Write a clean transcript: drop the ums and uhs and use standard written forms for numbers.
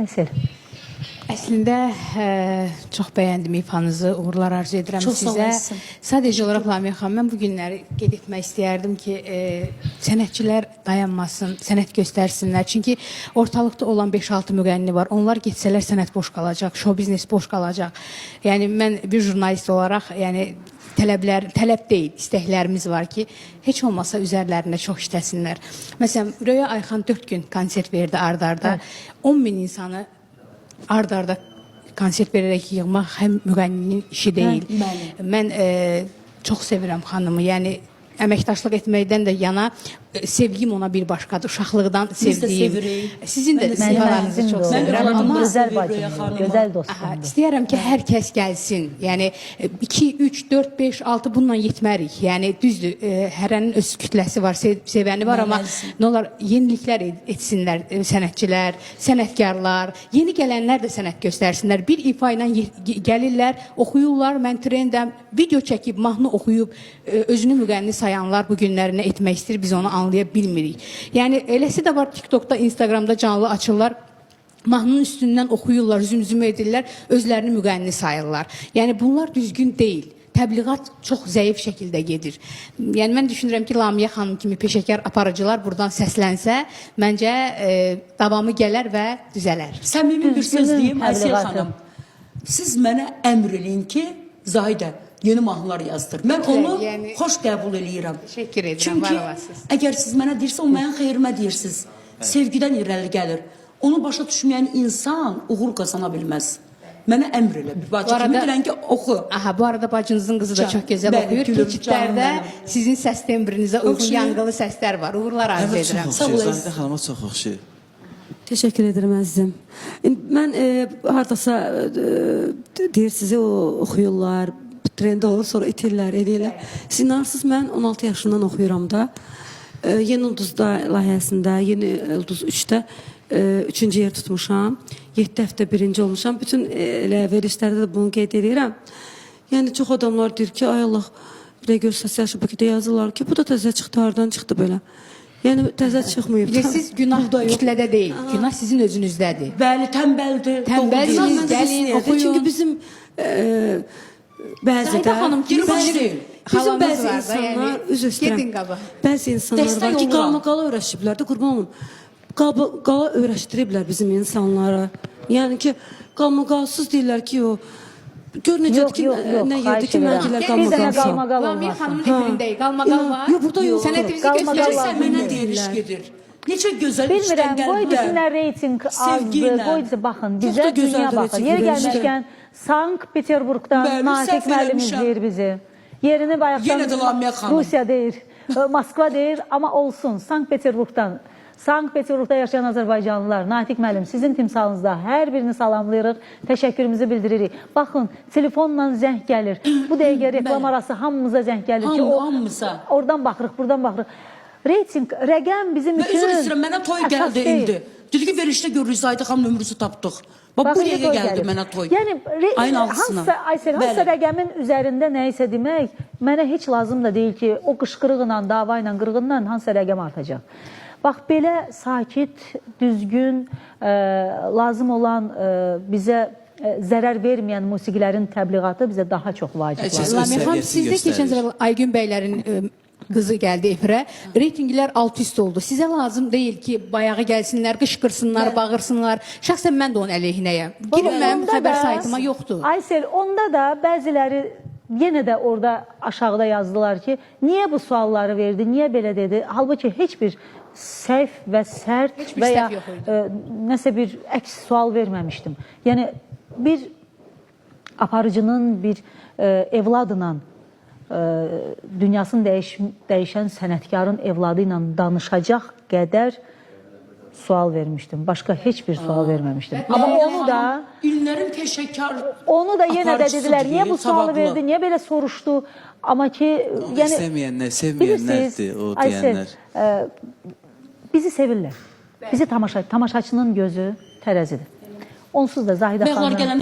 Aysel. Əslində çox bəyəndim ifanızı, uğurlar arzu edirəm Çox sağ sizə. olasın. Sadəcə olaraq Lamiyə xanım, mən bu günləri qeyd etmək istəyərdim ki, sənətçilər dayanmasın, sənət göstərsinlər. Çünki ortalıqda olan 5-6 müğənni var. Onlar getsələr sənət boş qalacaq, show biznes boş qalacaq. Yəni mən bir jurnalist olaraq, yəni tələb deyil, istəklərimiz var ki, heç olmasa üzərlərində çox işləsinlər. Məsələn, Röya Ayxan 4 gün konsert verdi ard-arda. 10.000 insanı ard-arda konsert verərək yığmaq həm müğənninin işi deyil. Mən çox sevirəm xanımı. Yəni əməkdaşlıq etməkdən də yana sevgim ona bir başqadır. Uşaqlıqdan sevdiyim. Sizin də sifalarınızı çox sevirəm. Amma gözəl bacımdır, gözəl dostumdur. İstəyərəm ki, hər kəs gəlsin. Yəni 2, 3, 4, 5, 6 bununla yetmərik. Yəni düzdür, hərənin öz kütləsi var, sevəni var, amma nə olar yeniliklər etsinlər sənətçilər, sənətkarlar, yeni gələnlər də sənət göstərsinlər. Bir ifa ilə gəlirlər, oxuyurlar. Mən trendəm, video çəkib, mahnı oxuyub özünü müğənni sayanlar bu günlərinə etmək istəyir. Biz onu anlaya bilmirik. Yəni eləsi də var TikTokda, Instagramda canlı açırlar. Mahnının üstündən oxuyurlar, zümzümə edirlər, özlərini müğənni sayırlar. Yəni bunlar düzgün deyil. Təbliğat çox zəif şəkildə gedir. Yəni mən düşünürəm ki, Lamiyə xanım kimi peşəkar aparıcılar buradan səslənsə, məncə davamı gələr və düzələr. Səmimi bir söz deyim Aysel xanım. Siz mənə əmr eləyin ki, Zahidə yeni mahnılar yazdır. Mən onu xoş qəbul eləyirəm. Təşəkkür edirəm, çünki var olasınız. əgər siz mənə deyirsə, o mənim xeyrimə deyirsiniz. Sevgidən irəli gəlir. Onu başa düşməyən insan uğur qazana bilməz. Mənə əmr elə. Bacı kimi deyirən ki, oxu. Aha, bu arada bacınızın qızı da çox gözəl oxuyur. Keçidlərdə sizin səs tembrinizə uyğun yanğılı səslər var. Uğurlar arzu edirəm. Zahidə xanıma çox oxşayır. Teşekkür ederim əzizim. Mən hardasa deyir sizi oxuyurlar, trendə olur, sonra itirlər, edirlər. Siz inanırsınız, mən 16 yaşından oxuyuram da. Yeni Ulduzda layihəsində, Yeni Ulduz 3-də 3-cü yer tutmuşam. 7 həftə birinci olmuşam. Bütün verilişlərdə də bunu qeyd edirəm. Yəni çox adamlar deyir ki, ay Allah, bir də gör səs yaşı Bakıda yazırlar ki, bu da təzə çıxdı, hardan çıxdı belə. Yəni təzə çıxmayıb. Siz günah kütlədə deyil, günah sizin özünüzdədir. Bəli, tənbəldir. Tənbəlsiniz, gəlin, oxuyun. Çünki bizim bəzidə bizim bəzi insanlar üzr istəyirəm. Bəzi insanlar var ki, qalmaqala öyrəşiblər də, qurban olun. Qala öyrəşdiriblər bizim insanlara. Yəni ki, qalmaqalsız deyirlər ki, o gör necədir ki, nə yerdir ki, mənələr qalmaqalsın. Lamiyə xanımın efirindəyik, qalmaqal var. Yox, burada yox. Sənətimizi göstərirsən, Mənə deyiliş gedir. Necə gözəl işdən Bilmirəm, qoy desinlər reyting azdır, qoy desin, baxın, bizə dünya baxır. Yeri gəlmişkən, Sankt-Peterburqdan Natiq müəllim izləyir bizi. Yerini bayaqdan Rusiya deyir, Moskva deyir, amma olsun, Sankt-Peterburqdan. Sankt-Peterburqda yaşayan Azərbaycanlılar, Natiq müəllim, sizin timsalınızda hər birini salamlayırıq, təşəkkürümüzü bildiririk. Baxın, telefonla zəng gəlir. Bu dəqiqə reklam arası hamımıza zəng gəlir ki, oradan baxırıq, buradan baxırıq. Reyting, rəqəm bizim üçün üzr istəyirəm, mənə toy gəldi indi. Dedi ki, verişdə görürük, Zahidə xanım nömrüsü tapdıq. Bax, bu dəqiqə gəldi mənə toy. Yəni, hansısa rəqəmin üzərində nə isə demək, mənə heç lazım da deyil ki, o qışqırıqla, dava ilə, qırğınla hansısa rəqəm artacaq. Bax, belə sakit, düzgün, lazım olan bizə zərər verməyən musiqilərin təbliğatı bizə daha çox vacibdir. Lamiyə xanım, sizdə keçən zaman Aygün bəylərin qızı gəldi efirə. Reytinglər alt üst oldu. Sizə lazım deyil ki, bayağı gəlsinlər, qışqırsınlar, bağırsınlar. Şəxsən mən də onun əleyhinəyəm. Girin mənim xəbər saytıma yoxdur. Aysel, onda da bəziləri yenə də orada aşağıda yazdılar ki, niyə bu sualları verdi, niyə belə dedi? Halbuki heç bir səhv və sərt və ya nəsə bir əks sual verməmişdim. Yəni, bir aparıcının, bir evladla, dünyasını dəyişən sənətkarın evladı ilə danışacaq qədər sual vermişdim. Başqa heç bir sual verməmişdim. Amma onu da... İllərin peşəkar onu da yenə də dedilər, niyə bu sualı verdi, niyə belə soruşdu? Amma ki... İstəməyənlər, sevməyənlərdir o deyənlər. Bizi sevirlər. Bizi tamaşaçının gözü tərəzidir. Onsuz da Zahidə xanım...